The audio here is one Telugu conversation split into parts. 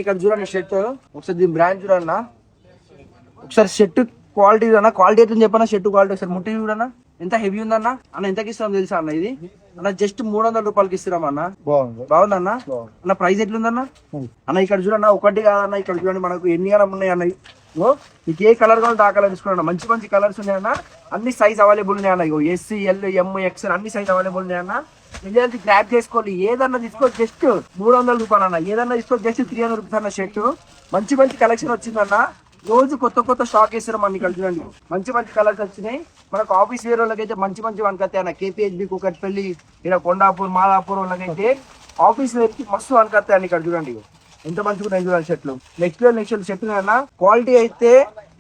ఇక్కడ చూడండి షర్ట్, ఒకసారి దీని బ్రాండ్ చూడన్నా, ఒకసారి షర్ట్ క్వాలిటీ అన్న, క్వాలిటీ అయితే చెప్పన్నా, షర్ట్ క్వాలిటీ ఒకసారి ముట్టి చూడన్నా ఎంత హెవీ ఉందన్న. అన్న ఎంతకి ఇస్తాం తెలుసా అన్న, ఇది అన్న జస్ట్ 300 రూపాయలకి ఇస్తున్నాం అన్న. బాగుందన్న అన్న, ప్రైస్ ఎట్లుందన్న అన్న? ఇక్కడ చూడన్న, ఒకటి కాదన్న, ఇక్కడ చూడండి మనకు ఎన్ని కాలం ఉన్నాయి అన్న. మీకు ఏ కలర్ కావాలంటే ఆ కలర్ తీసుకున్నా, మంచి మంచి కలర్స్ ఉన్నాయన్న, అన్ని సైజ్ అవైలబుల్ ఉన్నాయన్న. ఇగో ఎస్సీ, ఎల్, ఎం, ఎక్స్ఎల్ అన్ని సైజ్ అవైలబుల్ ఉన్నాయన్న. వెళ్ళి గ్రాప్ చేసుకోవాలి, ఏదన్నా తీసుకో జస్ట్ 300 రూపాయలు అన్న, ఏదన్నా తీసుకో జస్ట్ 300 రూపీస్ అన్న. షర్ట్ మంచి మంచి కలెక్షన్ వచ్చిందన్న, రోజు కొత్త కొత్త స్టాక్ వేస్తారు మన. ఇక్కడ చూడండి మంచి మంచి కలర్స్ వచ్చినాయి మనకు. ఆఫీస్ వేర్ వాళ్ళకి అయితే మంచి మంచి వనకత్తాయి అన్న. కేపీహెచ్బి, కుకట్పల్లి, ఇక్కడ కొండాపూర్, మాదాపూర్ వాళ్ళకైతే ఆఫీస్ వేర్ కి మస్తు వనకత్తాయి అన్న. ఇక్కడ చూడండి ఎంత మంచిగా ఉన్నాయి చూడండి షర్ట్లు. నెక్స్ట్ షర్ట్ అన్న, క్వాలిటీ అయితే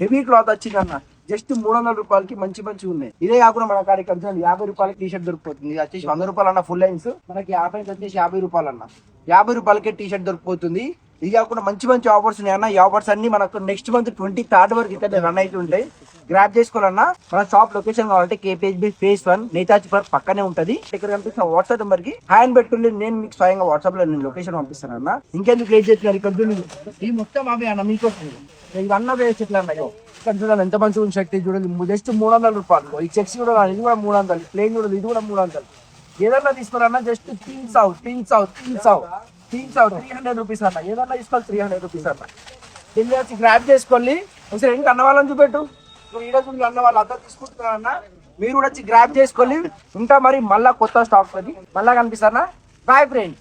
హెవీ క్లాత్ వచ్చిందన్న. జస్ట్ 300 రూపాయలకి మంచి మంచి ఉన్నాయి. ఇదే కాకుండా మన కాడ ఇక్కడ 50 రూపాయలకి టీ షర్ట్ దొరికిపోతుంది. వచ్చేసి 100 రూపాయలు అన్న ఫుల్ లైన్స్, మనకి 50 వచ్చేసి 50 రూపాయలు అన్న. 50 రూపాయలకే టీ షర్ట్ దొరికిపోతుంది. ఇది కాకుండా మంచి మంచి ఆఫర్స్ ఉన్నాయి అన్న. ఈ ఆఫర్స్ అన్ని మనకు నెక్స్ట్ మంత్ 23rd వరకు ఇక్కడ రన్ అయితే ఉంటాయి. గ్రాప్ చేసుకోవాలన్నా మన షాప్ లొకేషన్ కావాలంటే కేపీహెచ్బి ఫేజ్ 1 నేతాజీ పార్క్ పక్కనే ఉంటది. ఇక్కడ కనిపిస్తున్న వాట్సాప్ నెంబర్ కి హ్యాండ్ పెట్టుకుని నేను మీకు స్వయంగా వాట్సాప్ లో నేను లొకేషన్ పంపిస్తాను అన్న. ఇంకెందుకు లేట్ చేస్తున్నారు, ఇక్కడ ఈ మొత్తం అవే అన్న మీకోసం. ఇవన్నీ వేసి ఎట్లా అన్నాయో ఇక్కడ చూడండి ఎంత మంచిగా ఉంది శక్తి. చూడండి జస్ట్ 300 రూపాయలు. ఈ చెక్స్ కూడా ఇది కూడా 300, ప్లేన్ చూడదు ఇది కూడా 300. ఏదన్నా తీసుకున్నా జస్ట్ 300 రూపీస్ అన్న. ఏదన్నా తీసుకోవాలి 300 రూపీస్ అన్న. దీన్ని వచ్చి గ్రాప్ చేసుకోండి. ఒకసారి ఇంకా అన్న వాళ్ళని చూపెట్టు, ఈరోజు అన్న వాళ్ళు అంతా తీసుకుంటున్నారన్న. మీరు కూడా వచ్చి గ్రాప్ చేసుకోండి. ఇంకా మరి మళ్ళా కొత్త స్టాక్ మళ్ళా కనిపిస్తారన్నా. Bye friends.